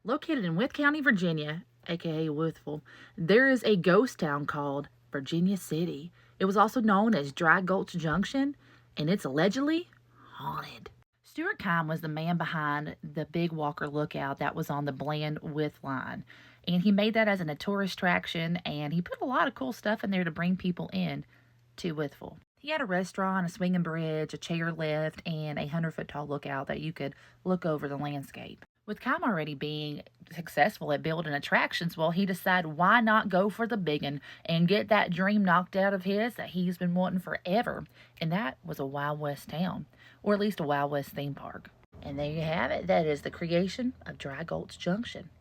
Located in Wythe County, Virginia, aka Wytheville, there is a ghost town called Virginia City. It was also known as Dry Gulch Junction, and it's allegedly haunted. Stuart Kime was the man behind the Big Walker Lookout that was on the Bland Wythe line. And he made that as a tourist attraction, and he put a lot of cool stuff in there to bring people in to Wytheville. He had a restaurant, a swinging bridge, a chair lift, and a 100-foot tall lookout that you could look over the landscape. With Kime already being successful at building attractions, well, he decided why not go for the big one and get that dream knocked out of his that he's been wanting forever. And that was a Wild West town, or at least a Wild West theme park. And there you have it. That is the creation of Dry Gulch Junction.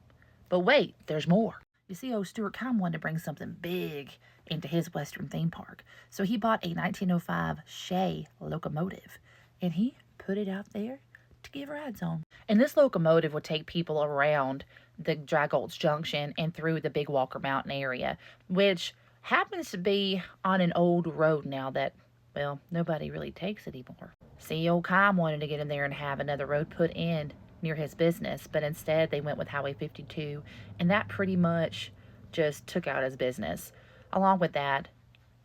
But wait, there's more. You see, old Stuart Kime wanted to bring something big into his Western theme park. So he bought a 1905 Shay locomotive, and he put it out there to give rides on. And this locomotive would take people around the Dry Gulch Junction and through the Big Walker Mountain area, which happens to be on an old road now that, well, nobody really takes anymore. See, old Kime wanted to get in there and have another road put in near his business, but instead they went with Highway 52, and that pretty much just took out his business. Along with that,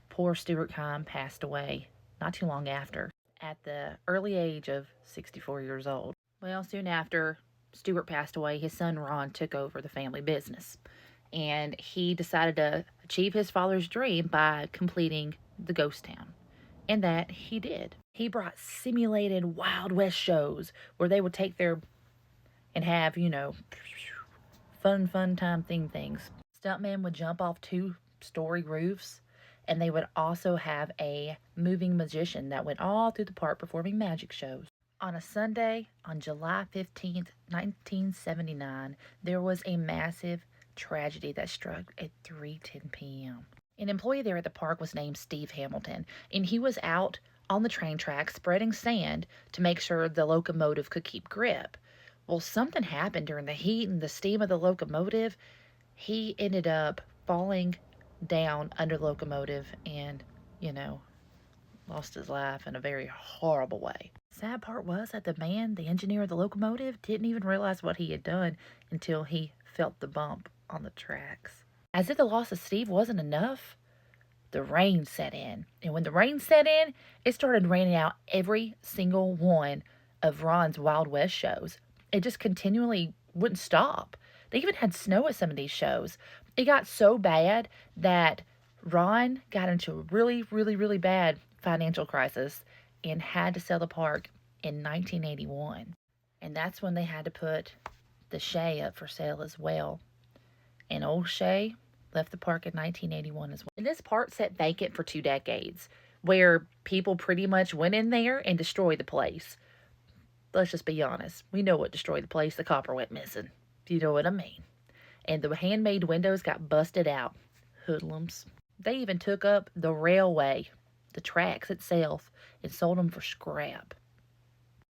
poor Stuart Kime passed away not too long after, at the early age of 64 years old. Well, soon after Stuart passed away, his son Ron took over the family business, and he decided to achieve his father's dream by completing the ghost town. And that he did. He brought simulated Wild West shows where they would take their and have, fun time theme things. Stuntmen would jump off 2-story roofs, and they would also have a moving magician that went all through the park performing magic shows. On a Sunday, on July 15th, 1979, there was a massive tragedy that struck at 3:10 p.m. An employee there at the park was named Steve Hamilton, and he was out on the train tracks spreading sand to make sure the locomotive could keep grip. Well, something happened during the heat and the steam of the locomotive. He ended up falling down under the locomotive and, lost his life in a very horrible way. Sad part was that the engineer of the locomotive, didn't even realize what he had done until he felt the bump on the tracks. As if the loss of Steve wasn't enough, the rain set in. And when the rain set in, it started raining out every single one of Ron's Wild West shows. It just continually wouldn't stop. They even had snow at some of these shows. It got so bad that Ron got into a really, really, really bad financial crisis and had to sell the park in 1981. And that's when they had to put the Shay up for sale as well. And old Shay left the park in 1981 as well. And this park sat vacant for 2 decades, where people pretty much went in there and destroyed the place. Let's just be honest. We know what destroyed the place. The copper went missing. You know what I mean. And the handmade windows got busted out. Hoodlums. They even took up the railway, the tracks itself, and sold them for scrap.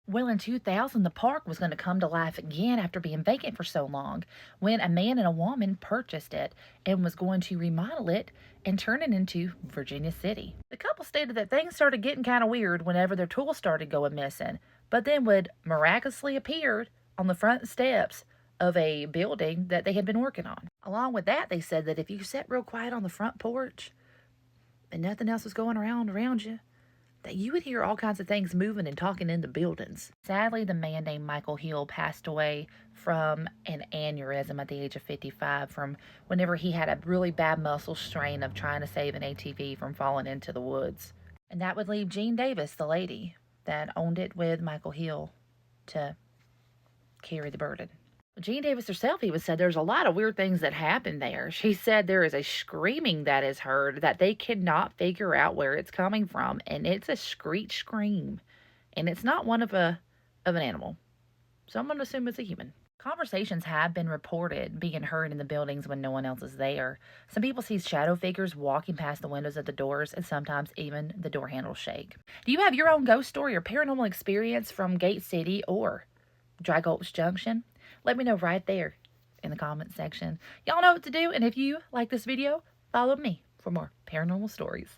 Well, in 2000, the park was going to come to life again after being vacant for so long, when a man and a woman purchased it and was going to remodel it and turn it into Virginia City. The couple stated that things started getting kind of weird whenever their tools started going missing, but then would miraculously appear on the front steps of a building that they had been working on. Along with that, they said that if you sat real quiet on the front porch and nothing else was going around you, that you would hear all kinds of things moving and talking in the buildings. Sadly, the man named Michael Hill passed away from an aneurysm at the age of 55 from whenever he had a really bad muscle strain of trying to save an ATV from falling into the woods. And that would leave Jean Davis, the lady that owned it with Michael Hill, to carry the burden. Jean Davis herself even said there's a lot of weird things that happen there. She said there is a screaming that is heard that they cannot figure out where it's coming from, and it's a screech scream, and it's not one of an animal. So I'm going to assume it's a human. Conversations have been reported being heard in the buildings when no one else is there. Some people see shadow figures walking past the windows of the doors, and sometimes even the door handles shake. Do you have your own ghost story or paranormal experience from Gate City or Dry Gulch Junction? Let me know right there in the comment section. Y'all know what to do, and if you like this video, follow me for more paranormal stories.